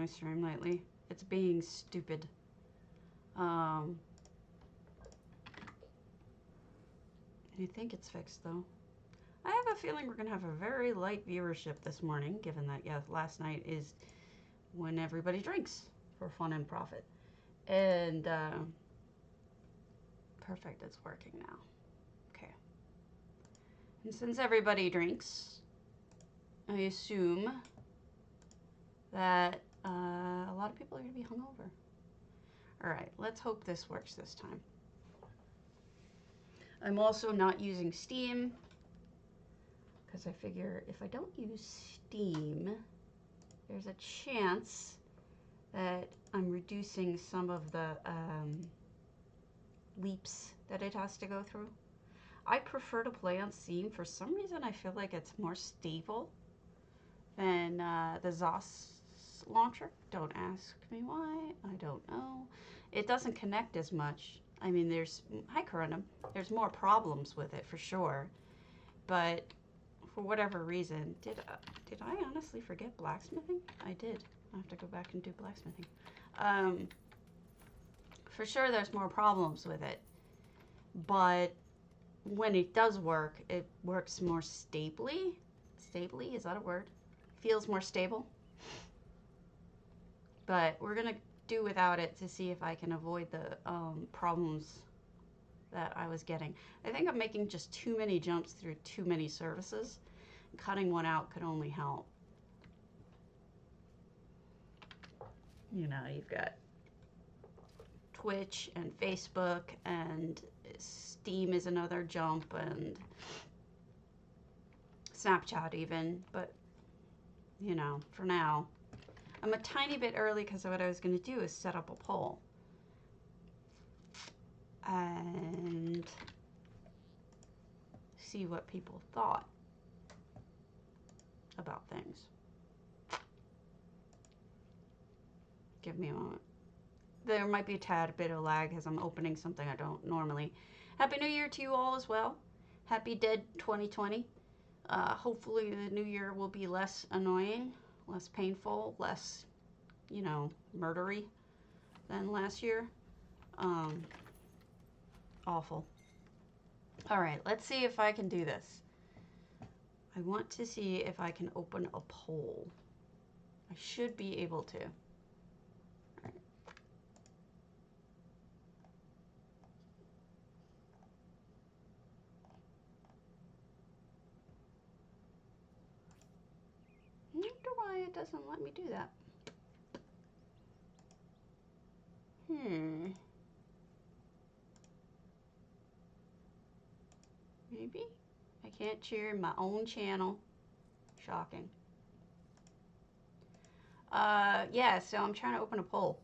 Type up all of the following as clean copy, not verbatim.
my stream lately. It's being stupid. I think it's fixed though. I have a feeling we're gonna have a very light viewership this morning, given that, yeah, last night is when everybody drinks for fun and profit. And perfect, it's working now. Okay. And since everybody drinks, I assume that a lot of people are gonna be hungover. All right, let's hope this works this time. I'm also not using Steam because I figure if I don't use Steam, there's a chance that I'm reducing some of the leaps that it has to go through. I prefer to play on Steam. For some reason, I feel like it's more stable than the ZOS launcher. Don't ask me why. I don't know. It doesn't connect as much. I mean, there's there's more problems with it for sure, but for whatever reason, did I honestly forget blacksmithing? I did. I have to go back and do blacksmithing. For sure, there's more problems with it, but when it does work, it works more stably. Stably, is that a word? Feels more stable. But we're gonna do without it to see if I can avoid the problems that I was getting. I think I'm making just too many jumps through too many services. Cutting one out could only help. You know, you've got Twitch and Facebook, and Steam is another jump, and Snapchat even, but you know, for now, I'm a tiny bit early because what I was going to do is set up a poll and see what people thought about things. Give me a moment. There might be a tad bit of lag as I'm opening something I don't normally. Happy New Year to you all as well. Happy Dead 2020. Hopefully the new year will be less annoying, less painful, less, you know, murdery than last year. Awful. All right, let's see if I can do this. I want to see if I can open a poll. I should be able to. I wonder why it doesn't let me do that. Maybe? I can't share my own channel. Shocking. Yeah, so I'm trying to open a poll.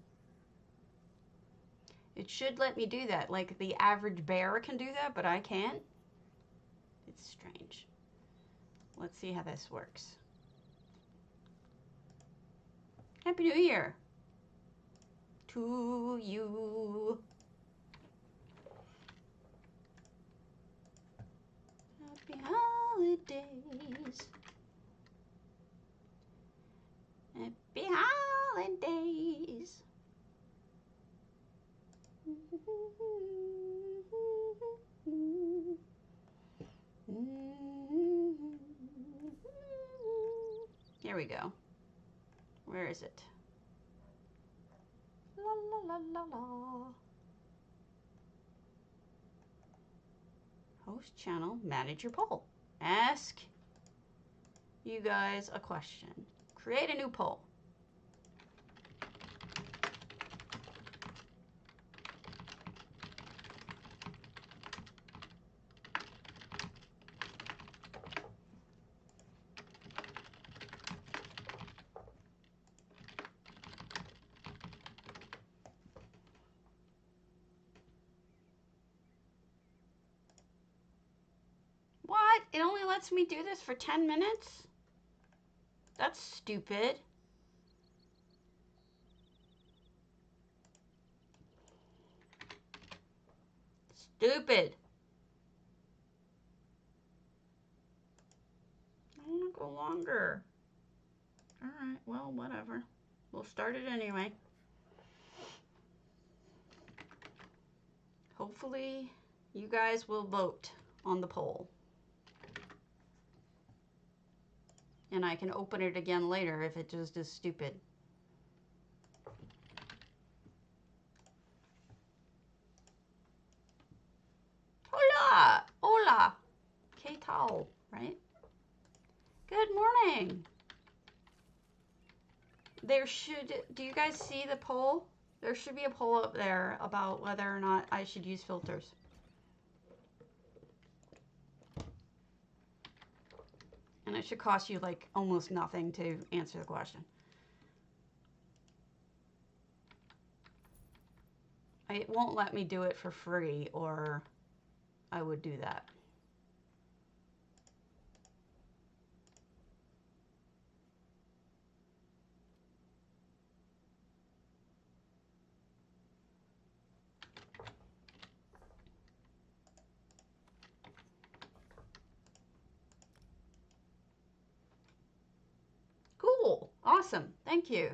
It should let me do that. Like the average bear can do that, but I can't. It's strange. Let's see how this works. Happy New Year to you. Happy holidays. Happy holidays. Here we go. Where is it? La la la la la. Host channel, manage your poll. Ask you guys a question. Create a new poll. What? It only lets me do this for 10 minutes? That's stupid. Stupid. I want to go longer. Alright, well, whatever. We'll start it anyway. Hopefully, you guys will vote on the poll. And I can open it again later if it just is stupid. Hola! Hola! ¿Qué tal? Right? Good morning! There should... Do you guys see the poll? There should be a poll up there about whether or not I should use filters. And it should cost you like almost nothing to answer the question. It won't let me do it for free, or I would do that. Cool. Awesome. Thank you.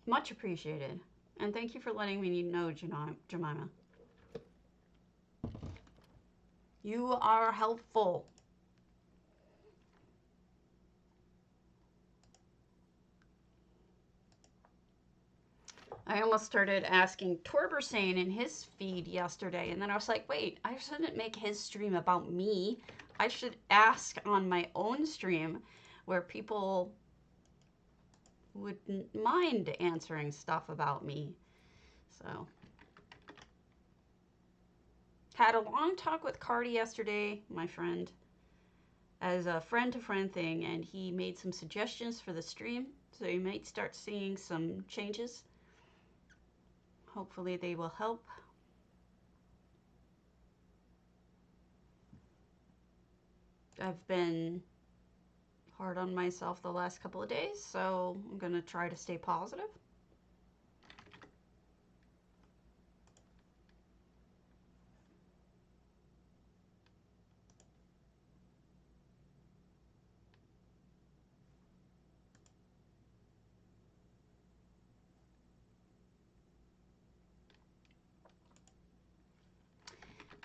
Much appreciated. And thank you for letting me know, Jemima. You are helpful. I almost started asking Torbersane in his feed yesterday, and then I was like, wait, I shouldn't make his stream about me. I should ask on my own stream where people wouldn't mind answering stuff about me. So, had a long talk with Cardi yesterday, my friend, as a friend-to-friend thing, and he made some suggestions for the stream, so you might start seeing some changes. Hopefully they will help. I've been hard on myself the last couple of days, so I'm going to try to stay positive.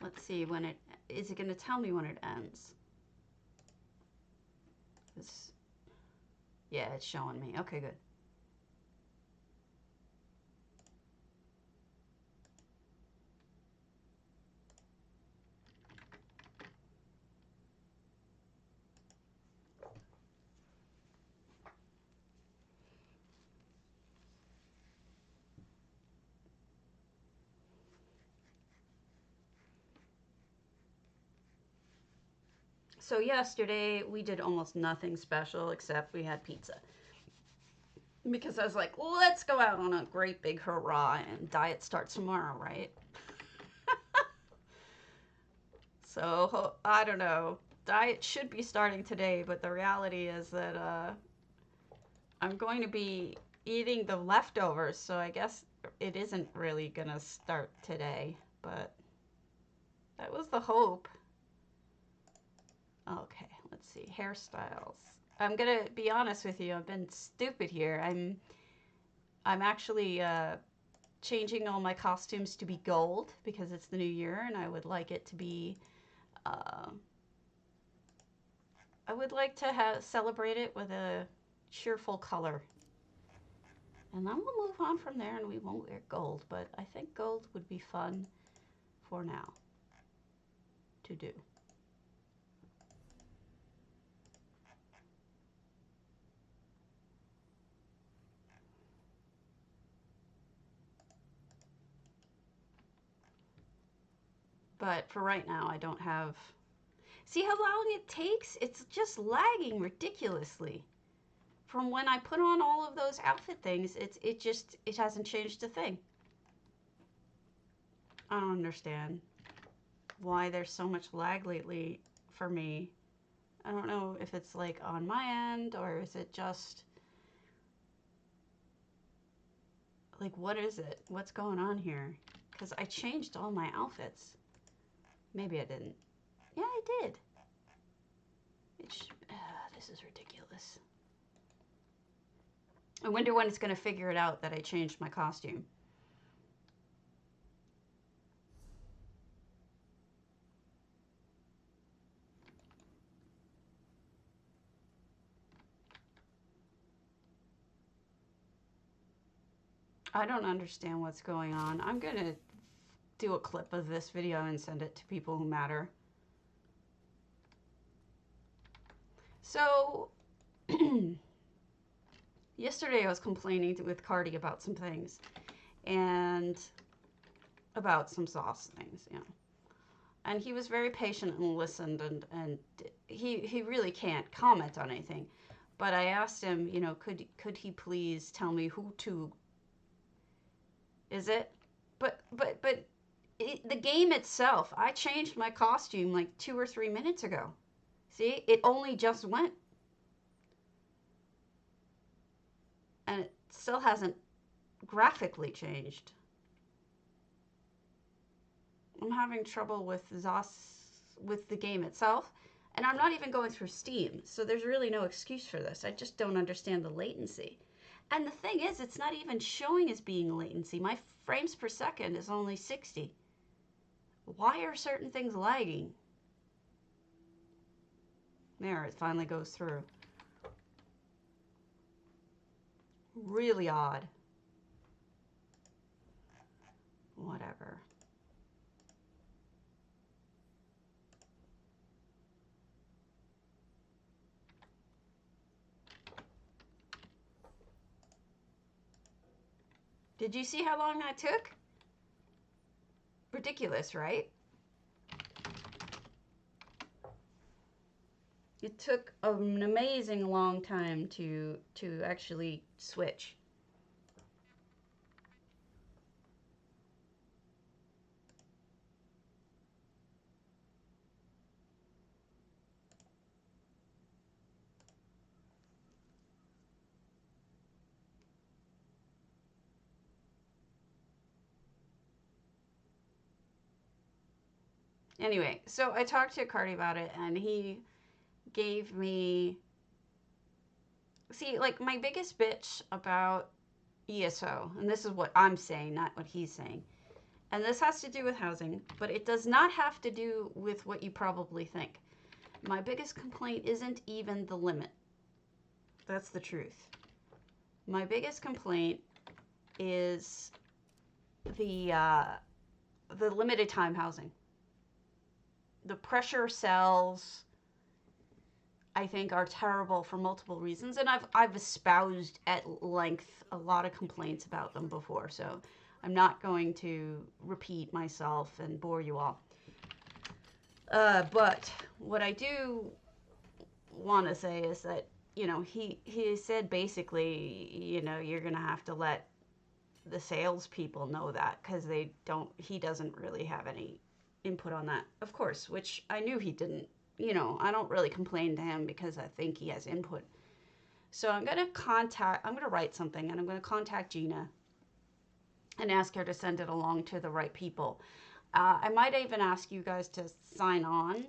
Let's see when it is it going to tell me when it ends. Yeah, it's showing me. Okay, good. So yesterday we did almost nothing special except we had pizza. Because I was like, let's go out on a great big hurrah, and diet starts tomorrow, right? So, I don't know. Diet should be starting today, but the reality is that I'm going to be eating the leftovers, so I guess it isn't really going to start today, but that was the hope. Okay, let's see. Hairstyles. I'm going to be honest with you. I've been stupid here. I'm actually changing all my costumes to be gold because it's the new year, and I would like it to be I would like to celebrate it with a cheerful color. And then we'll move on from there and we won't wear gold, but I think gold would be fun for now to do. But for right now, I don't have... See how long it takes? It's just lagging ridiculously. From when I put on all of those outfit things, it hasn't changed a thing. I don't understand why there's so much lag lately for me. I don't know if it's like on my end or is it just like, what is it? What's going on here? Because I changed all my outfits. Maybe I didn't. Yeah, I did. This is ridiculous. I wonder when it's going to figure it out that I changed my costume. I don't understand what's going on. I'm going to do a clip of this video and send it to people who matter. So, yesterday I was complaining with Cardi about some things and about some sauce things, you know. And he was very patient and listened, and he really can't comment on anything. But I asked him, you know, could he please tell me who to, is it? But the game itself, I changed my costume like 2 or 3 minutes ago. See, it only just went. And it still hasn't graphically changed. I'm having trouble with with the game itself, and I'm not even going through Steam, so there's really no excuse for this. I just don't understand the latency. And the thing is, it's not even showing as being latency. My frames per second is only 60. Why are certain things lagging? There, it finally goes through. Really odd. Whatever. Did you see how long that took? Ridiculous, right? It took an amazing long time to actually switch. Anyway, so I talked to Cardi about it, and he gave me, see, like, my biggest bitch about ESO, and this is what I'm saying, not what he's saying, and this has to do with housing, but it does not have to do with what you probably think. My biggest complaint isn't even the limit. That's the truth. My biggest complaint is the limited time housing. The pressure cells, I think, are terrible for multiple reasons, and I've espoused at length a lot of complaints about them before, so I'm not going to repeat myself and bore you all. But what I do want to say is that, you know, he said basically, you know, you're gonna have to let the salespeople know that, because he doesn't really have any input on that, of course, which I knew he didn't. You know, I don't really complain to him because I think he has input. So I'm going to write something, and I'm going to contact Gina and ask her to send it along to the right people. I might even ask you guys to sign on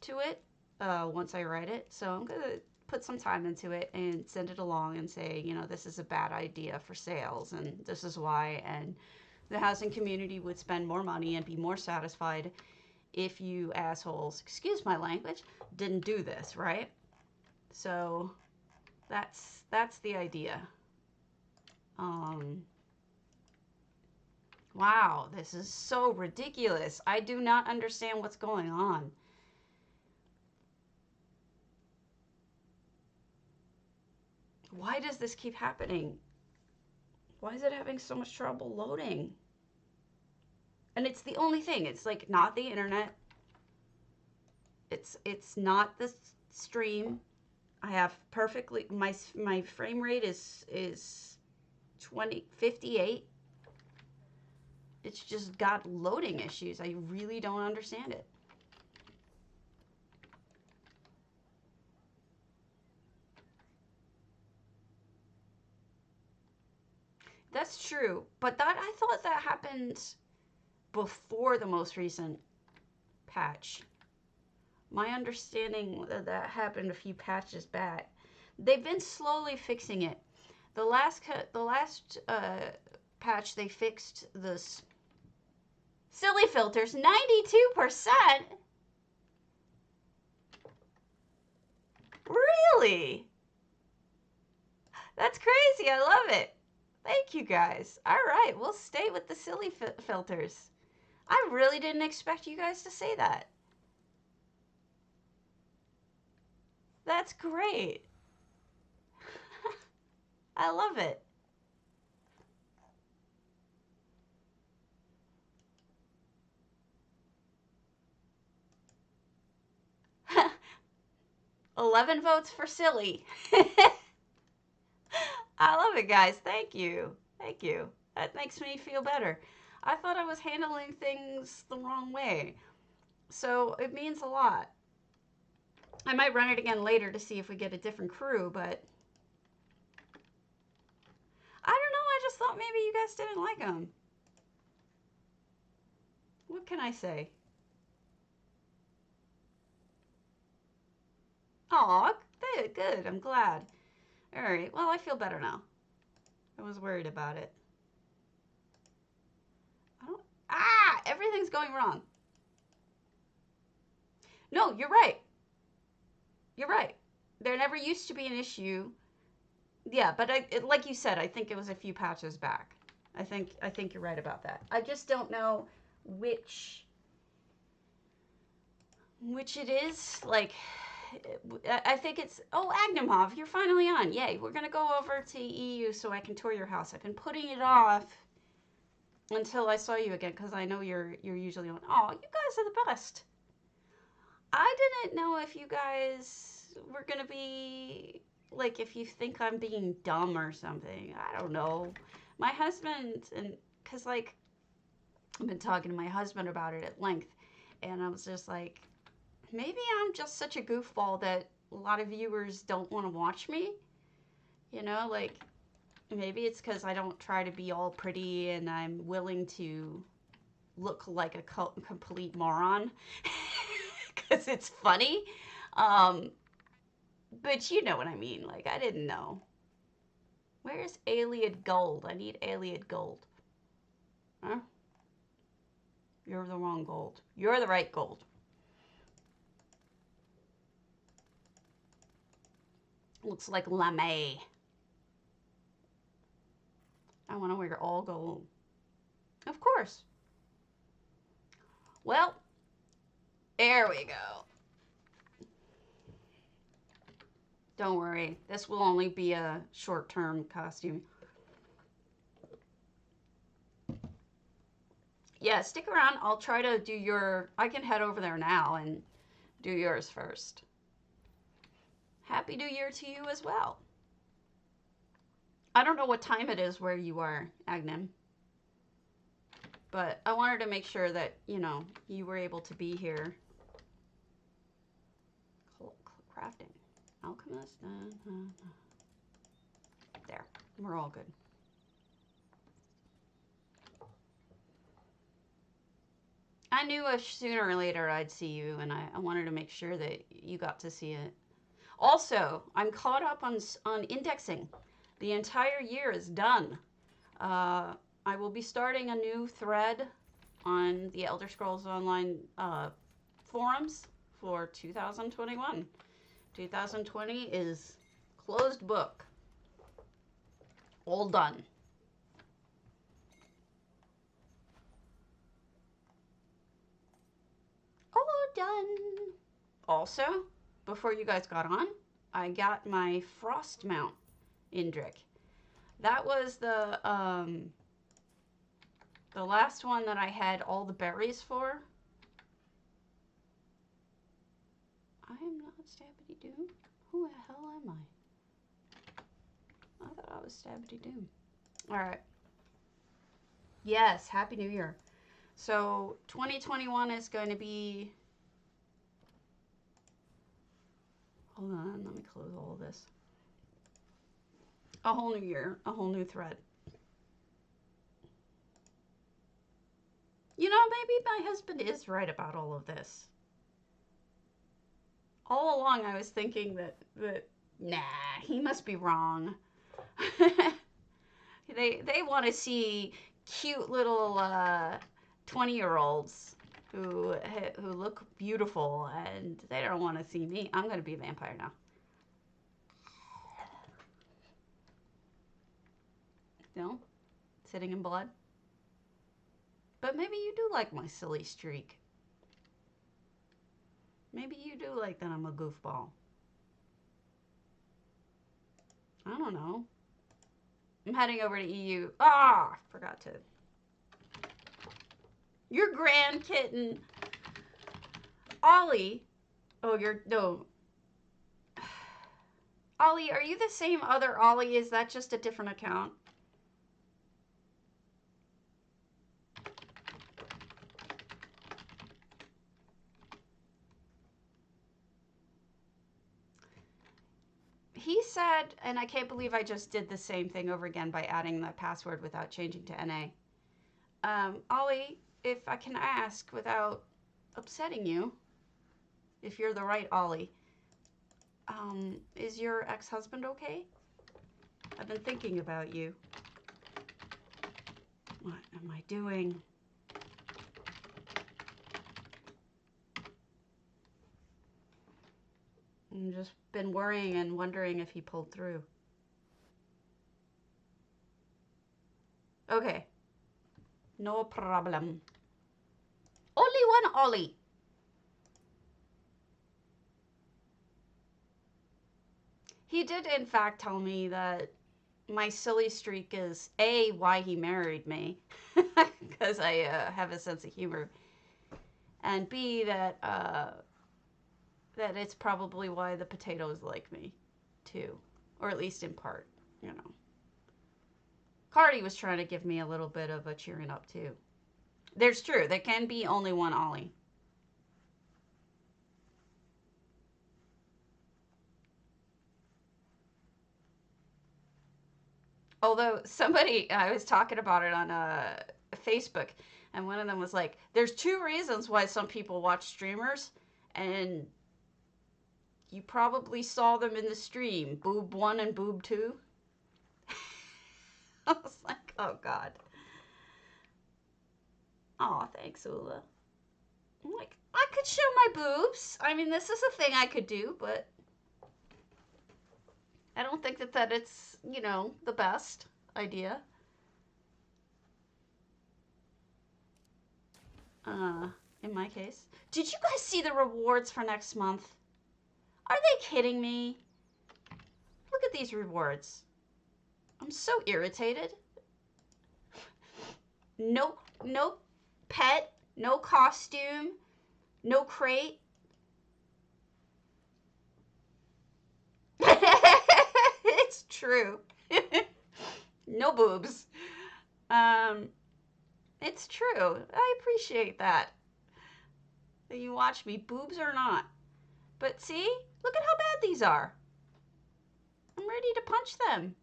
to it once I write it. So I'm going to put some time into it and send it along and say, you know, this is a bad idea for sales, and this is why, and the housing community would spend more money and be more satisfied if you assholes, excuse my language, didn't do this, right? So that's the idea. Wow, this is so ridiculous. I do not understand what's going on. Why does this keep happening? Why is it having so much trouble loading? And it's the only thing. It's like not the internet. It's not the stream. I have perfectly, my frame rate is 58. It's just got loading issues. I really don't understand it. That's true, but I thought that happened before the most recent patch. My understanding that happened a few patches back. They've been slowly fixing it. The last patch they fixed the silly filters 92%. Really? That's crazy. I love it. Thank you guys. All right, we'll stay with the silly filters. I really didn't expect you guys to say that. That's great. I love it. $11 votes for silly. I love it, guys. Thank you. Thank you. That makes me feel better. I thought I was handling things the wrong way. So it means a lot. I might run it again later to see if we get a different crew, but I don't know. I just thought maybe you guys didn't like them. What can I say? Aw, good, good. I'm glad. All right. Well, I feel better now. I was worried about it. Everything's going wrong. No, you're right. You're right. There never used to be an issue. Yeah, but like you said, I think it was a few patches back. I think you're right about that. I just don't know which it is. Like, I think it's, oh, Agnimov, you're finally on. Yay, we're going to go over to EU so I can tour your house. I've been putting it off until I saw you again because I know you're usually on. Oh, you guys are the best. I didn't know if you guys were going to be, like, if you think I'm being dumb or something. I don't know. My husband, and because, like, I've been talking to my husband about it at length, and I was just like, maybe I'm just such a goofball that a lot of viewers don't want to watch me. You know, like, maybe it's because I don't try to be all pretty and I'm willing to look like a complete moron because it's funny. But you know what I mean. Like, I didn't know. Where's Alien Gold? I need Alien Gold. Huh? You're the wrong gold. You're the right gold. Looks like lame. I want to wear all gold. Of course. Well, there we go. Don't worry. This will only be a short-term costume. Yeah, stick around. I'll try to do your... I can head over there now and do yours first. Happy New Year to you as well. I don't know what time it is where you are, Agnem. But I wanted to make sure that, you know, you were able to be here. Crafting. Alchemist. There. We're all good. I knew sooner or later I'd see you, and I wanted to make sure that you got to see it. Also, I'm caught up on indexing. The entire year is done. I will be starting a new thread on the Elder Scrolls Online forums for 2021. 2020 is closed book. All done. All done. Also, before you guys got on, I got my frost mount Indrik. That was the last one that I had all the berries for. I am not Stabbity Doom. Who the hell am I? I thought I was Stabbity Doom. Alright. Yes, Happy New Year. So, 2021 is going to be... Hold on, let me close all of this. A whole new year, a whole new thread. You know, maybe my husband is right about all of this. All along I was thinking that nah, he must be wrong. They want to see cute little 20-year-olds who look beautiful, and they don't want to see me. I'm gonna be a vampire now. No, sitting in blood. But maybe you do like my silly streak. Maybe you do like that I'm a goofball. I don't know. I'm heading over to EU. Ah, forgot to. Your grand kitten. Ollie. Oh, no. Ollie, are you the same other Ollie? Is that just a different account? He said, and I can't believe I just did the same thing over again by adding the password without changing to NA. Ollie, if I can ask without upsetting you, if you're the right Ollie, is your ex-husband okay? I've been thinking about you. What am I doing? I've just been worrying and wondering if he pulled through. Okay. No problem. Only one Ollie. He did, in fact, tell me that my silly streak is A, why he married me, because I have a sense of humor, and B, that it's probably why the potatoes like me, too, or at least in part, you know. Cardi was trying to give me a little bit of a cheering up, too. There's true. There can be only one Ollie. Although I was talking about it on Facebook, and one of them was like, there's 2 reasons why some people watch streamers, and you probably saw them in the stream, boob 1 and boob 2. I was like, oh God. Oh, thanks, Ula. I'm like, I could show my boobs. I mean, this is a thing I could do, but I don't think that it's, you know, the best idea. In my case. Did you guys see the rewards for next month? Are they kidding me? Look at these rewards. I'm so irritated. No pet, no costume, no crate. It's true. No boobs. It's true. I appreciate that. That you watch me, boobs or not. But see, look at how bad these are. I'm ready to punch them.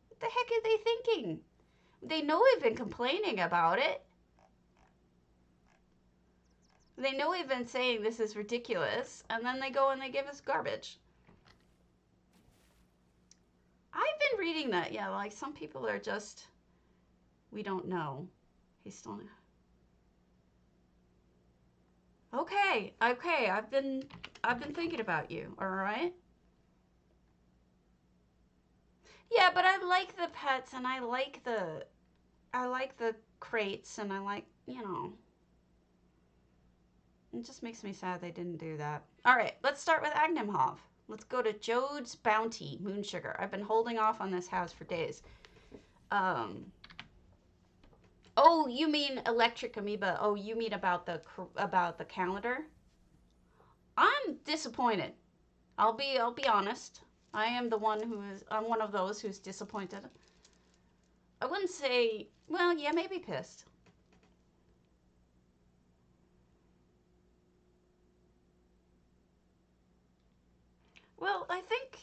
What the heck are they thinking? They know we've been complaining about it. They know we've been saying this is ridiculous, and then they go and they give us garbage. I've been reading that, yeah, like some people are just, we don't know. He's still. Okay, I've been thinking about you, all right? Yeah, but I like the pets, and I like the crates, and I like, you know. It just makes me sad they didn't do that. All right, let's start with Agnimhov. Let's go to Jode's Bounty, Moonsugar. I've been holding off on this house for days. Oh, you mean Electric Amoeba? Oh, you mean about the calendar? I'm disappointed. I'll be honest. I am the one I'm one of those who's disappointed. I wouldn't say, well, yeah, maybe pissed. Well, I think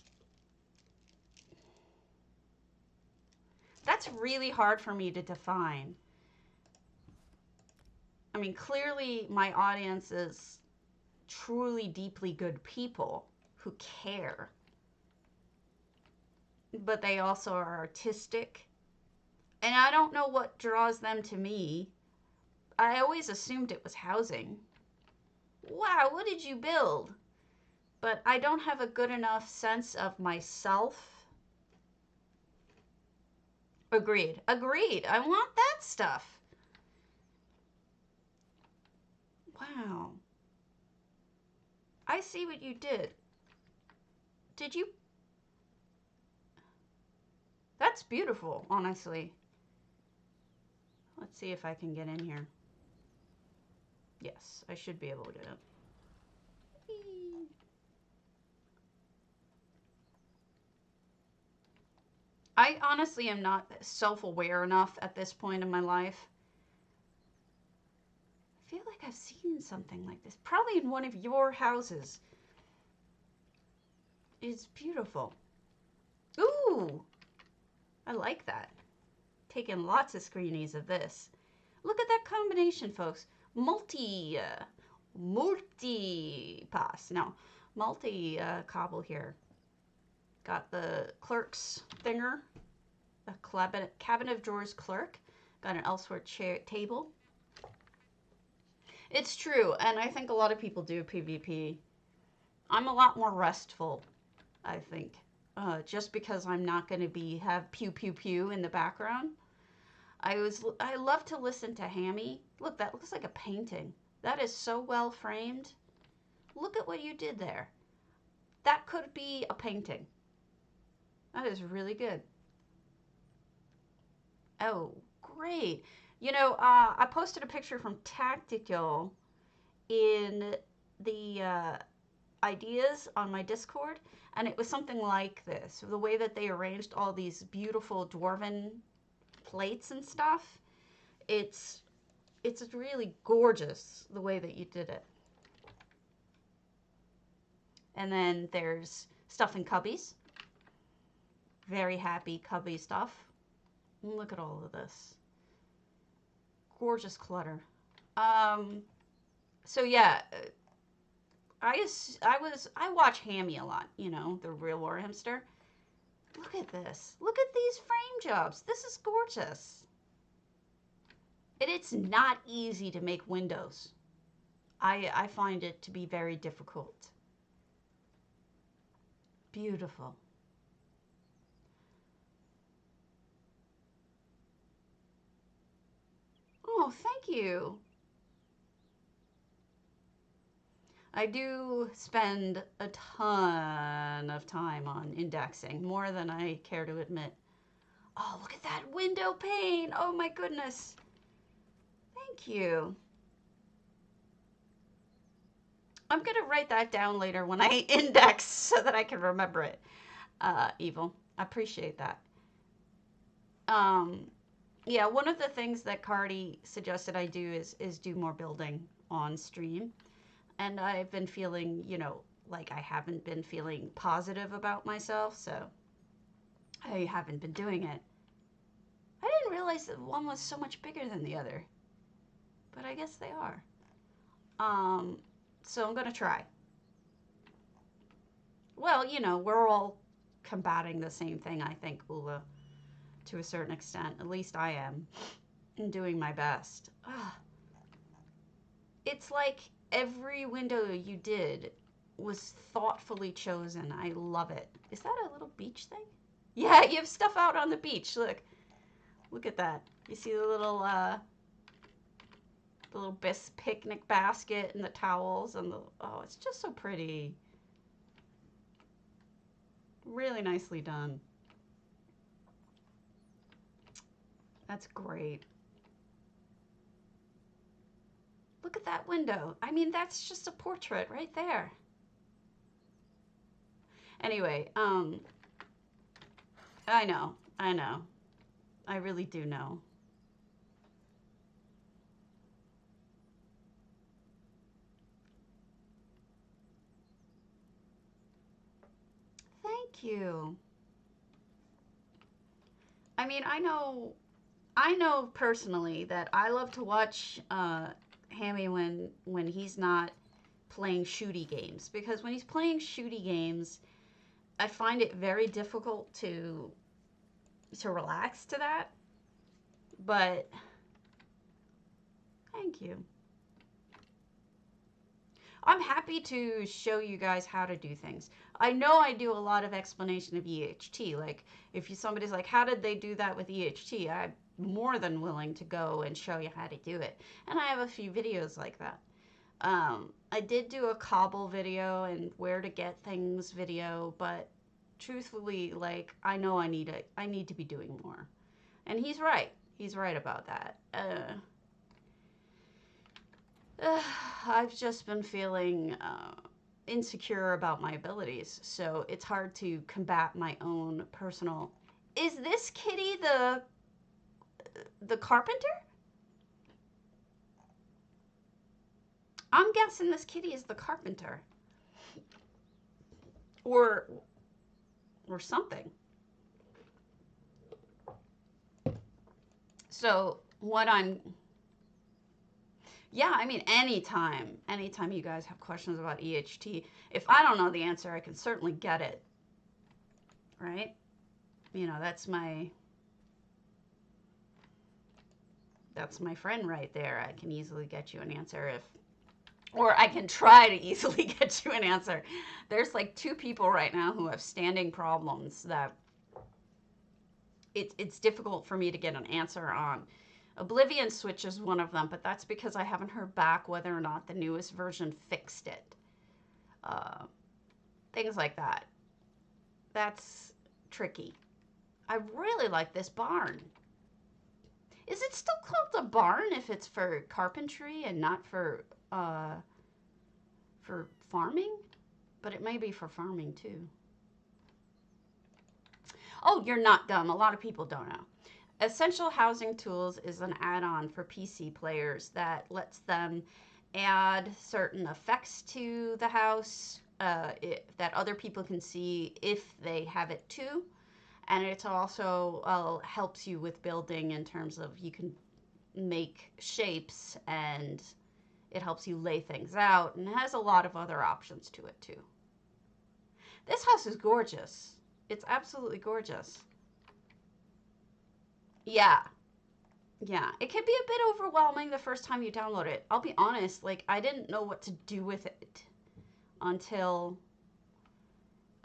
that's really hard for me to define. I mean, clearly my audience is truly deeply good people who care. but they also are artistic. And I don't know what draws them to me. I always assumed it was housing. Wow, what did you build? But I don't have a good enough sense of myself. Agreed. Agreed. I want that stuff. Wow. I see what you did. Did you? That's beautiful, honestly. Let's see if I can get in here. Yes, I should be able to get in. I honestly am not self-aware enough at this point in my life. I feel like I've seen something like this. Probably in one of your houses. It's beautiful. Ooh! I like that. Taking lots of screenies of this. Look at that combination, folks. Multi-pass. No, multi-cobble here. Got the clerk's thinger. A cabinet of drawers clerk. Got an elsewhere table. It's true, and I think a lot of people do PvP. I'm a lot more restful, I think. Just because I'm not going to have pew pew pew in the background. I love to listen to Hammy. Look, that looks like a painting. That is so well framed. Look at what you did there. That could be a painting. That is really good. Oh, great. You know, I posted a picture from Tactical in the ideas on my Discord, and it was something like this. The way that they arranged all these beautiful dwarven plates and stuff, it's really gorgeous the way that you did it. And then there's stuff in cubbies. Very happy cubby stuff. Look at all of this. Gorgeous clutter. So yeah, I watch Hammy a lot, you know, the real war hamster. Look at this. Look at these frame jobs. This is gorgeous. And it's not easy to make windows. I find it to be very difficult. Beautiful. Oh, thank you. I do spend a ton of time on indexing, more than I care to admit. Oh, look at that window pane. Oh my goodness. Thank you. I'm going to write that down later when I index so that I can remember it. Evil. I appreciate that. Yeah, one of the things that Cardi suggested I do is do more building on stream. And I've been feeling, you know, like I haven't been feeling positive about myself, so I haven't been doing it. I didn't realize that one was so much bigger than the other, but I guess they are. So I'm gonna try. Well, you know, we're all combating the same thing, I think, Ula, to a certain extent. At least I am. I'm doing my best. It's like every window you did was thoughtfully chosen. I love it. Is that a little beach thing? Yeah, you have stuff out on the beach. Look at that. You see the little picnic basket and the towels and oh, it's just so pretty. Really nicely done. That's great. Look at that window. I mean, that's just a portrait right there. Anyway, I know. I really do know. Thank you. I mean, I know personally that I love to watch Hammy when he's not playing shooty games, because when he's playing shooty games, I find it very difficult to relax to that. But thank you. I'm happy to show you guys how to do things. I know I do a lot of explanation of EHT. Like, if somebody's like, how did they do that with EHT? I'm more than willing to go and show you how to do it. And I have a few videos like that. I did do a cobble video and where to get things video, but truthfully, like, I know I need to be doing more. And he's right. He's right about that. I've just been feeling insecure about my abilities, so it's hard to combat my own personal... Is this kitty the carpenter? I'm guessing this kitty is the carpenter. Or something. So what yeah, I mean, anytime you guys have questions about EHT, if I don't know the answer, I can certainly get it, right? You know, that's my friend right there. I can easily get you an answer or I can try to easily get you an answer. There's like 2 people right now who have standing problems that it's difficult for me to get an answer on. Oblivion Switch is one of them, but that's because I haven't heard back whether or not the newest version fixed it. Things like that. That's tricky. I really like this barn. Is it still called a barn if it's for carpentry and not for farming? But it may be for farming too. Oh, you're not dumb. A lot of people don't know. Essential Housing Tools is an add-on for PC players that lets them add certain effects to the house that other people can see if they have it too. And it also helps you with building in terms of you can make shapes and it helps you lay things out and it has a lot of other options to it too. This house is gorgeous. It's absolutely gorgeous. Yeah. Yeah. It can be a bit overwhelming the first time you download it. I'll be honest, like, I didn't know what to do with it until,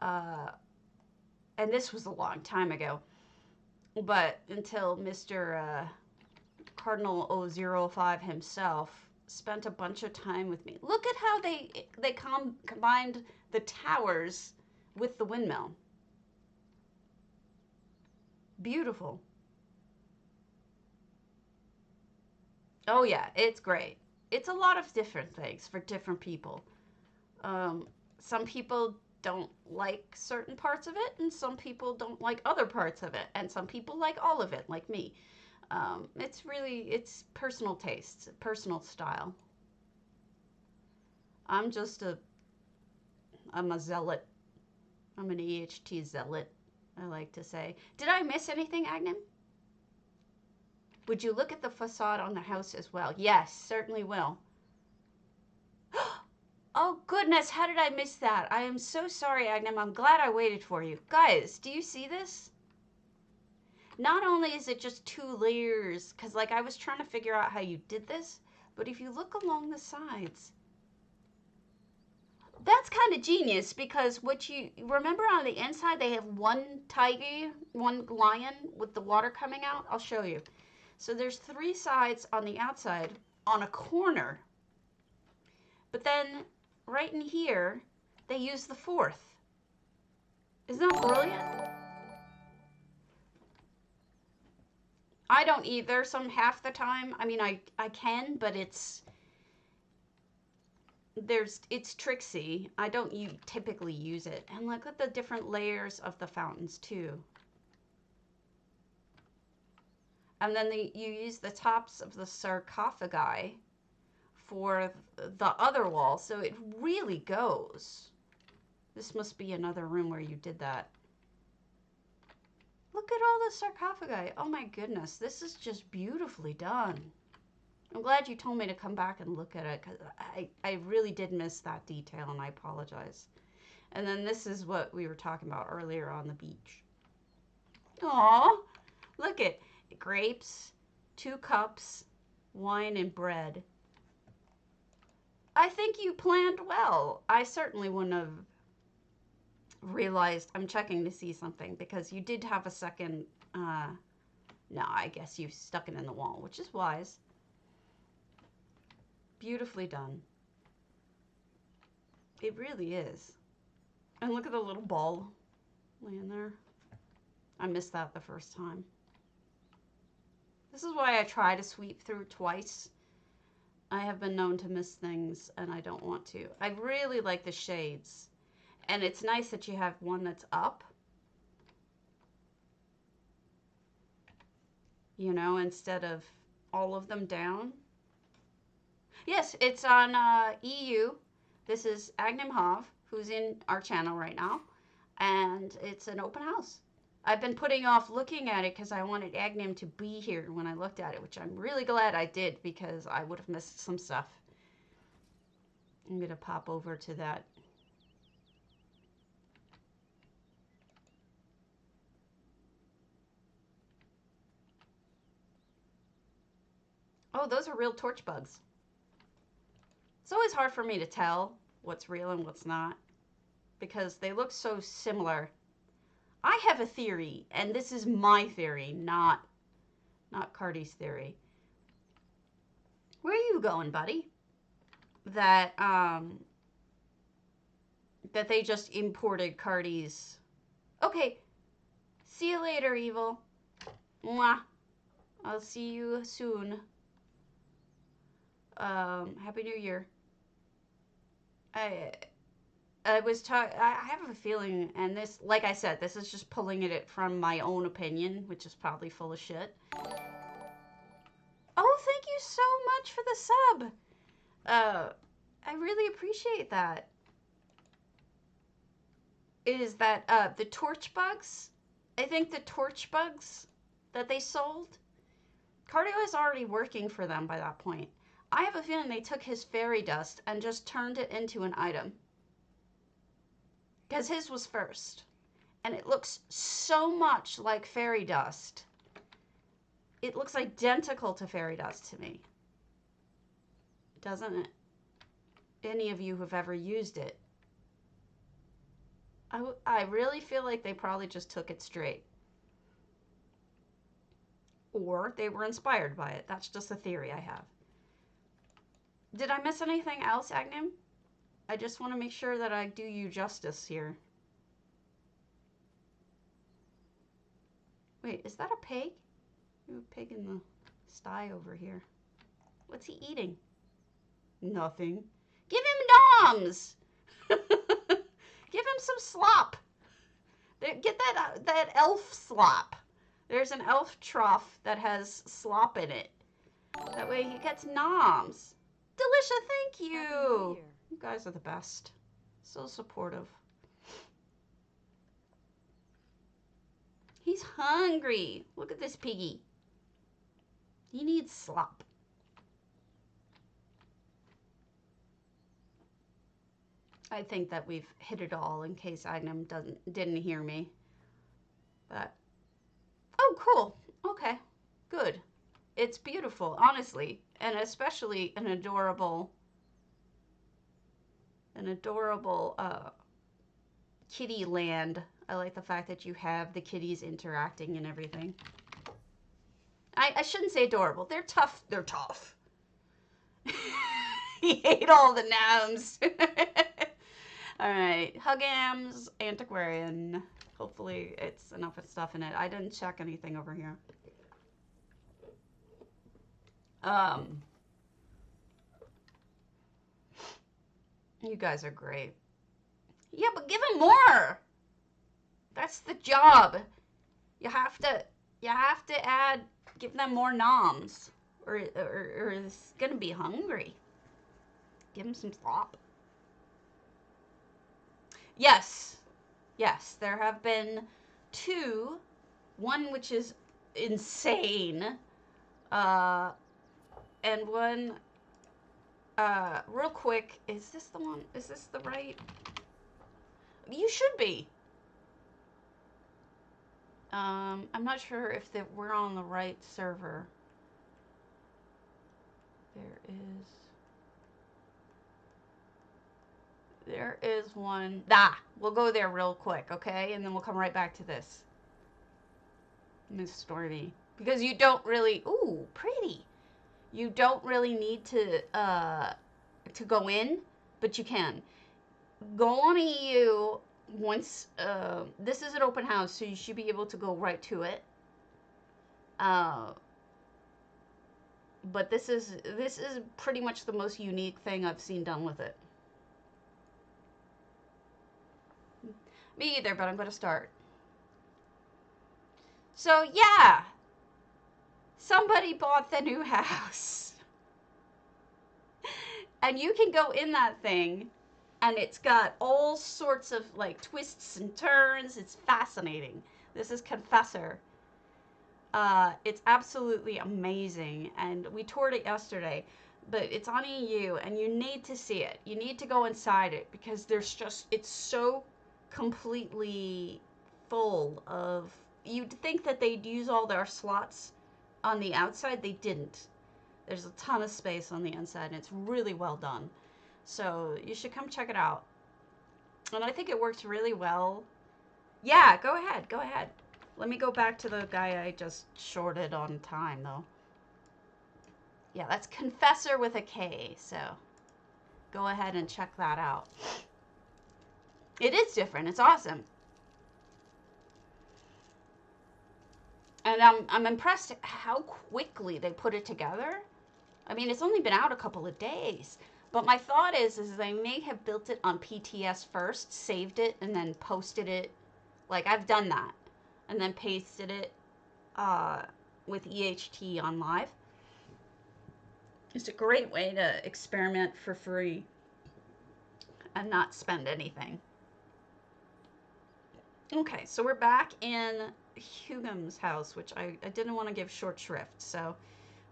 and this was a long time ago, but until Mr. Cardinal 005 himself spent a bunch of time with me. Look at how they combined the towers with the windmill. Beautiful. Oh yeah, it's great. It's a lot of different things for different people. Some people don't like certain parts of it, and some people don't like other parts of it, and some people like all of it, like me. It's personal tastes, personal style. I'm a zealot. I'm an EHT zealot, I like to say. Did I miss anything, Agnem? Would you look at the facade on the house as well? Yes, certainly will. Oh, goodness, how did I miss that? I am so sorry, Agnem. I'm glad I waited for you. Guys, do you see this? Not only is it just 2 layers, because, like, I was trying to figure out how you did this, but if you look along the sides, that's kind of genius, because what you remember on the inside, they have one tiger, one lion with the water coming out. I'll show you. So there's 3 sides on the outside on a corner. But then right in here, they use the 4th. Isn't that brilliant? I don't either, half the time. I mean, I can, but it's tricksy. I don't typically use it. And look at the different layers of the fountains too. And then you use the tops of the sarcophagi for the other wall, so it really goes. This must be another room where you did that. Look at all the sarcophagi. Oh my goodness, this is just beautifully done. I'm glad you told me to come back and look at it, because I really did miss that detail, and I apologize. And then this is what we were talking about earlier on the beach. Aw, look at grapes, 2 cups, wine, and bread. I think you planned well. I certainly wouldn't have realized. I'm checking to see something because you did have a second. No, I guess you stuck it in the wall, which is wise. Beautifully done. It really is. And look at the little ball laying there. I missed that the first time. This is why I try to sweep through twice. I have been known to miss things, and I don't want to. I really like the shades. And it's nice that you have one that's up. You know, instead of all of them down. Yes, it's on EU. This is Agnem Hav, who's in our channel right now. And it's an open house. I've been putting off looking at it because I wanted Agnem to be here when I looked at it, which I'm really glad I did because I would have missed some stuff. I'm going to pop over to that. Oh, those are real torch bugs. It's always hard for me to tell what's real and what's not because they look so similar. I have a theory, and this is my theory, not Cardi's theory. Where are you going, buddy? That that they just imported Cardi's. Okay, see you later, Evil. Mwah. I'll see you soon. Happy New Year. I have a feeling, and this, like I said, this is just pulling it from my own opinion, which is probably full of shit. Oh, thank you so much for the sub. I really appreciate that. Is that, the torch bugs? I think the torch bugs that they sold, Cardio is already working for them by that point. I have a feeling they took his fairy dust and just turned it into an item. Because his was first. And it looks so much like fairy dust. It looks identical to fairy dust to me. Doesn't it? Any of you who've ever used it. I really feel like they probably just took it straight. Or they were inspired by it. That's just a theory I have. Did I miss anything else, Agnem? I just want to make sure that I do you justice here. Wait, is that a pig? A pig in the sty over here. What's he eating? Nothing. Give him noms! Give him some slop. Get that elf slop. There's an elf trough that has slop in it. That way he gets noms. Delisha, thank you. You guys are the best. So supportive. He's hungry. Look at this piggy. He needs slop. I think that we've hit it all in case Agnem didn't hear me. But oh, cool. Okay. Good. It's beautiful, honestly, and especially an adorable kitty land. I like the fact that you have the kitties interacting and everything. I shouldn't say adorable. They're tough. They're tough. He ate all the gnomes. All right. Hugams, antiquarian. Hopefully it's enough stuff in it. I didn't check anything over here. You guys are great. Yeah, but give him more. That's the job. You have to add, give them more noms, or it's gonna be hungry. Give him some slop. Yes, yes, there have been 2, one which is insane, and one, real quick, is this the one? Is this the right? You should be. I'm not sure if we're on the right server. There is one. We'll go there real quick, okay? And then we'll come right back to this. Miss Stormy. Because you don't really, ooh, pretty. You don't really need to go in, but you can. Go on EU once, this is an open house, so you should be able to go right to it. But this is pretty much the most unique thing I've seen done with it. Me either, but I'm going to start. So, yeah. Somebody bought the new house. And you can go in that thing, and it's got all sorts of, like, twists and turns. It's fascinating. This is Confessor. It's absolutely amazing, and we toured it yesterday, but it's on EU, and you need to see it. You need to go inside it, because it's so completely full of, you'd think that they'd use all their slots on the outside. They didn't. There's a ton of space on the inside, and it's really well done. So you should come check it out. And I think it works really well. Yeah, go ahead. Go ahead. Let me go back to the guy I just shorted on time, though. Yeah, that's Confessor with a K, so go ahead and check that out. It is different. It's awesome. And I'm impressed at how quickly they put it together. I mean, it's only been out a couple of days. But my thought is they may have built it on PTS first, saved it, and then posted it. Like, I've done that. And then pasted it with EHT on live. It's a great way to experiment for free and not spend anything. Okay, so we're back in Hugham's house, which I didn't want to give short shrift. So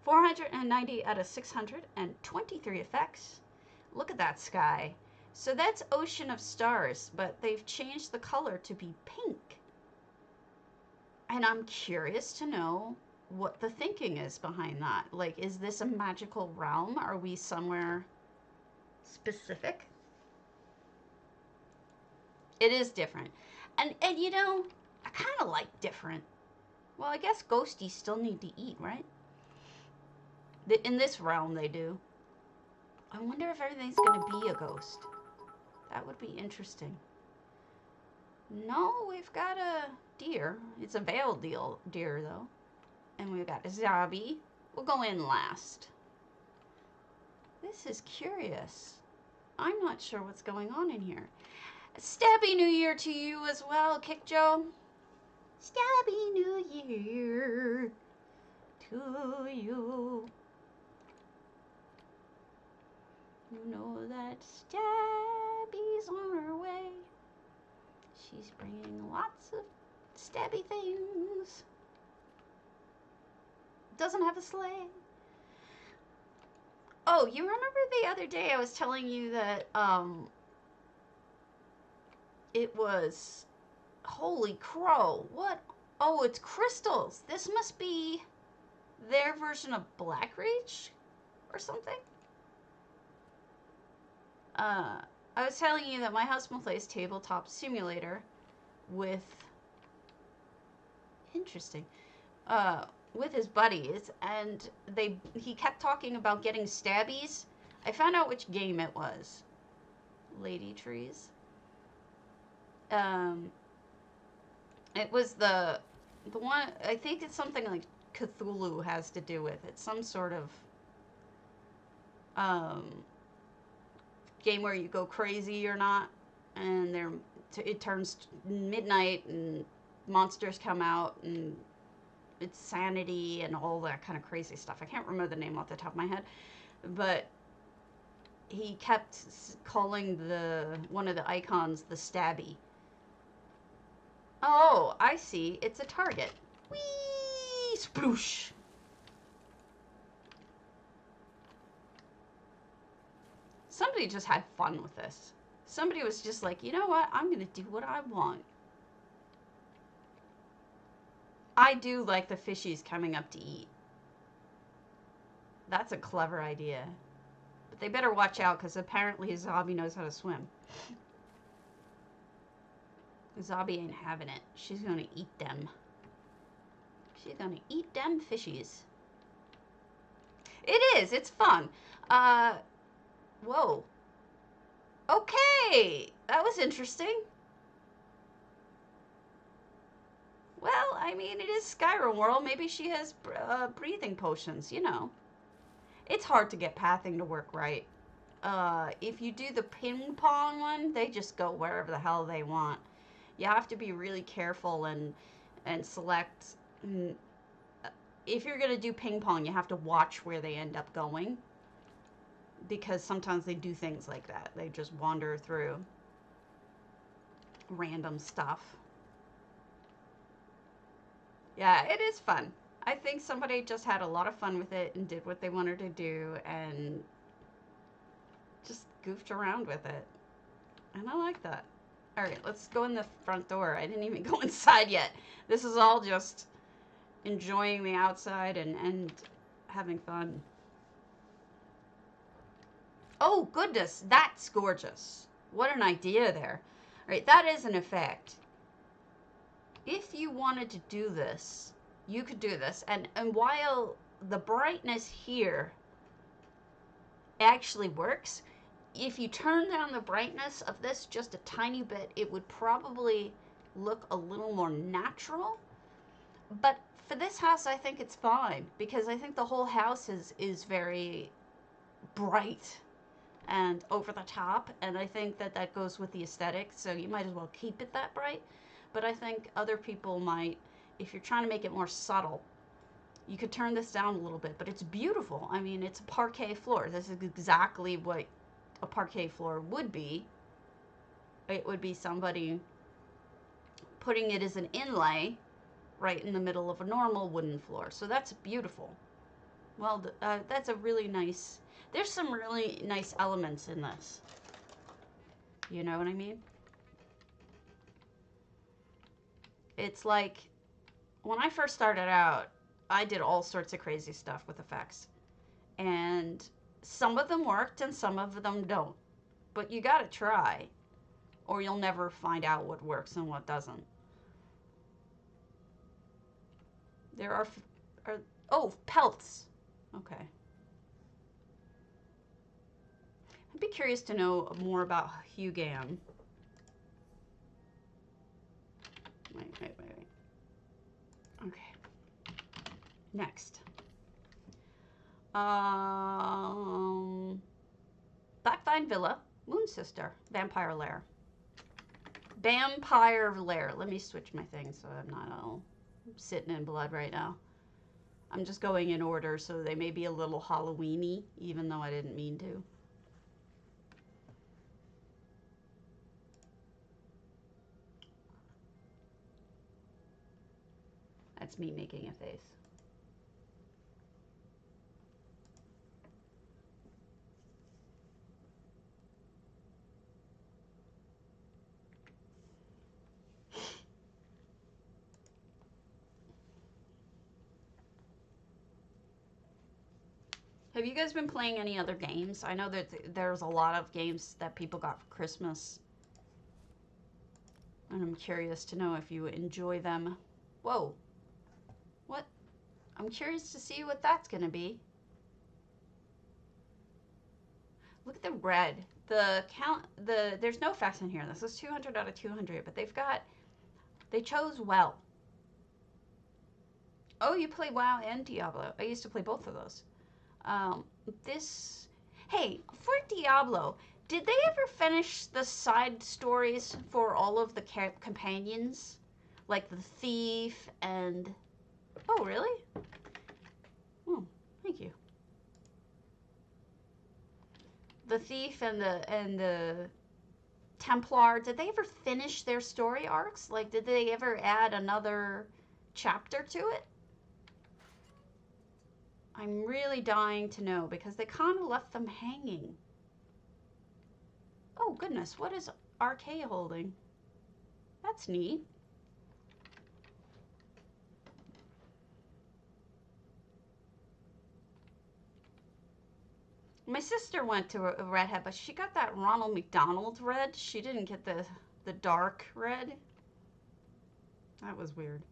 490 out of 623 effects. Look at that sky. So that's Ocean of Stars, but they've changed the color to be pink. And I'm curious to know what the thinking is behind that. Like, is this a magical realm? Are we somewhere specific? It is different. And you know, I kind of like different. Well, I guess ghosties still need to eat, right? In this realm, they do. I wonder if everything's going to be a ghost. That would be interesting. No, we've got a deer. It's a veiled deer, though. And we've got a zombie. We'll go in last. This is curious. I'm not sure what's going on in here. Stabby New Year to you as well, Kick Joe. Stabby New Year to you. You know that Stabby's on her way. She's bringing lots of stabby things. Doesn't have a sleigh. Oh, you remember the other day I was telling you that, it was, holy crow, what? Oh, it's crystals. This must be their version of Blackreach or something. I was telling you that my husband plays Tabletop Simulator with, interesting, with his buddies, and he kept talking about getting stabbies. I found out which game it was. Lady Trees. It was the one, I think it's something like Cthulhu has to do with it. Some sort of game where you go crazy or not, and it turns midnight and monsters come out and it's sanity and all that kind of crazy stuff. I can't remember the name off the top of my head, but he kept calling one of the icons the stabby. Oh, I see. It's a target. Whee! Sploosh! Somebody just had fun with this. Somebody was just like, you know what? I'm going to do what I want. I do like the fishies coming up to eat. That's a clever idea. But they better watch out because apparently Zabi knows how to swim. Zabi ain't having it. She's going to eat them. She's going to eat them fishies. It is. It's fun. Whoa. Okay. That was interesting. Well, I mean, it is Skyrim world. Maybe she has breathing potions, you know. It's hard to get pathing to work right. If you do the ping pong one, they just go wherever the hell they want. You have to be really careful and select. If you're going to do ping pong, you have to watch where they end up going. Because sometimes they do things like that. They just wander through random stuff. Yeah, it is fun. I think somebody just had a lot of fun with it and did what they wanted to do and just goofed around with it. And I like that. All right, let's go in the front door. I didn't even go inside yet. This is all just enjoying the outside and having fun. Oh, goodness, that's gorgeous. What an idea there. All right, that is an effect. If you wanted to do this, you could do this. And while the brightness here actually works, if you turn down the brightness of this just a tiny bit, it would probably look a little more natural. But for this house, I think it's fine because I think the whole house is very bright and over the top, and I think that goes with the aesthetic, so you might as well keep it that bright. But I think other people might, if you're trying to make it more subtle, you could turn this down a little bit, but it's beautiful. I mean, it's a parquet floor. This is exactly what a parquet floor would be. It would be somebody putting it as an inlay right in the middle of a normal wooden floor. So that's beautiful. Well, that's a really nice... There's some really nice elements in this. You know what I mean? It's like, when I first started out, I did all sorts of crazy stuff with effects. And some of them worked and some of them don't. But you gotta try, or you'll never find out what works and what doesn't. There are oh, pelts. Okay. I'd be curious to know more about Hugam. Wait. Okay. Next. Blackvine Villa, Moonsugar, Vampire Lair. Vampire Lair. Let me switch my thing so I'm not all sitting in blood right now. I'm just going in order, so they may be a little Halloween-y, even though I didn't mean to. That's me making a face. Have you guys been playing any other games? I know that there's a lot of games that people got for Christmas. And I'm curious to know if you enjoy them. Whoa. What? I'm curious to see what that's going to be. Look at the red. There's no effects in here. This is 200 out of 200, but they chose well. Oh, you play WoW and Diablo. I used to play both of those. Hey, for Diablo, did they ever finish the side stories for all of the companions? Like the thief and... Oh, really? Oh, thank you. The thief and the Templar, did they ever finish their story arcs? Like, did they ever add another chapter to it? I'm really dying to know because they kind of left them hanging. Oh, goodness. What is RK holding? That's neat. My sister went to a redhead, but she got that Ronald McDonald red. She didn't get the dark red. That was weird.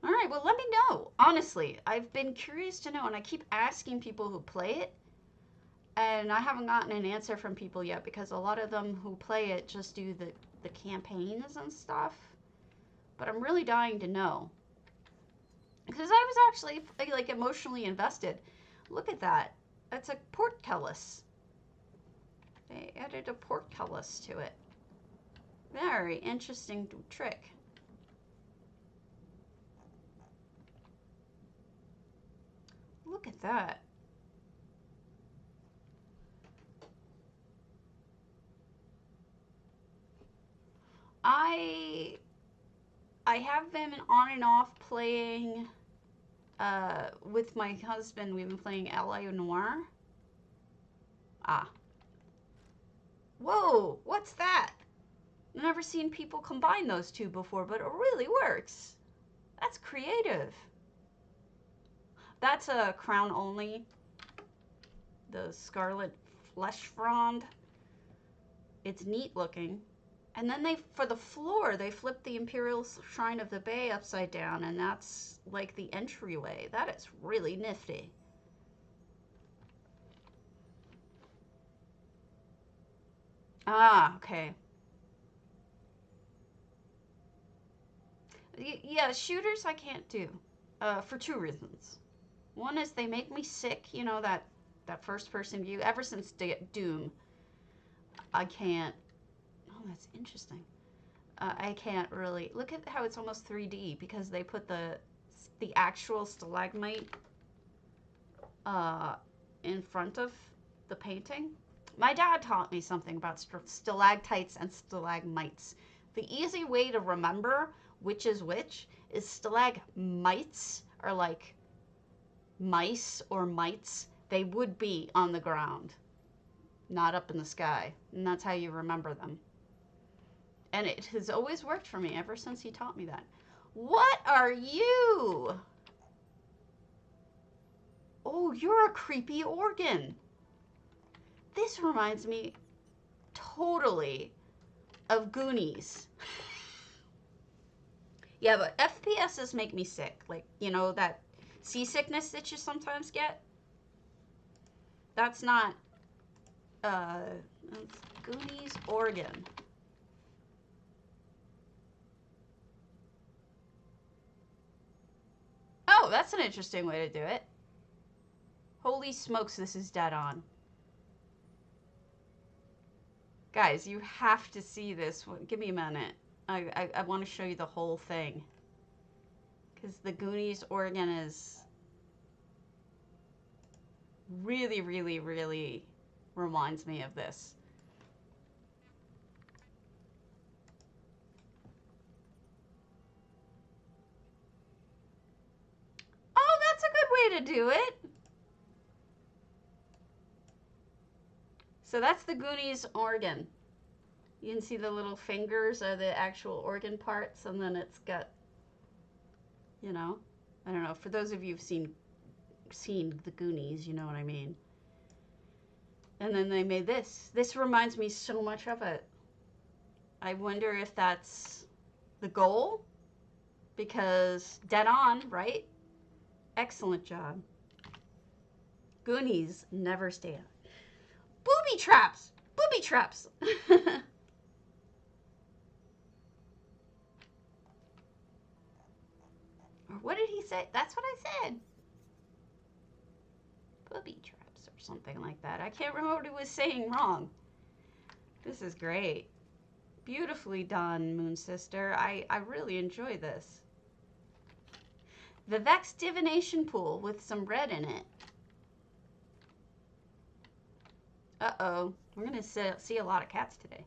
All right, well, let me know. Honestly, I've been curious to know, and I keep asking people who play it, and I haven't gotten an answer from people yet because a lot of them who play it just do the campaigns and stuff. But I'm really dying to know. Because I was actually, like, emotionally invested. Look at that. That's a portcullis. They added a portcullis to it. Very interesting trick. Look at that. I have been on and off playing with my husband. We've been playing alinor. Ah. Whoa, what's that? I've never seen people combine those two before, but it really works. That's creative. That's a crown only. The scarlet flesh frond. It's neat looking. And then for the floor, they flipped the Imperial Shrine of the Bay upside down, and that's like the entryway. That is really nifty. Ah, okay. Yeah, shooters I can't do for two reasons. One is they make me sick, you know, that first person view. Ever since Doom, I can't. Oh, that's interesting. I can't really look at how it's almost 3D because they put the actual stalagmite in front of the painting. My dad taught me something about stalactites and stalagmites. The easy way to remember which is which is stalagmites are like mice or mites. They would be on the ground, not up in the sky. And that's how you remember them. And it has always worked for me ever since he taught me that. What are you? Oh, you're a creepy organ. This reminds me totally of Goonies. Yeah, but FPSs make me sick. Like, you know, that seasickness that you sometimes get? That's not, that's Goonies Organ. Oh, that's an interesting way to do it. Holy smokes, this is dead on. Guys, you have to see this. Give me a minute. I want to show you the whole thing. Because the Goonies Organ is really, really, really reminds me of this. Oh, that's a good way to do it. So that's the Goonies Organ. You can see the little fingers are the actual organ parts, and then it's got, you know, I don't know. For those of you who've seen the Goonies, you know what I mean. And then they made this. This reminds me so much of it. I wonder if that's the goal, because dead on, right? Excellent job. Goonies never stay out. Booby traps! Booby traps! Or what did he say? That's what I said. Booby traps or something like that. I can't remember what he was saying wrong. This is great. Beautifully done, Moon Sister. I really enjoy this. The Vex Divination Pool with some red in it. Uh-oh. We're going to see a lot of cats today.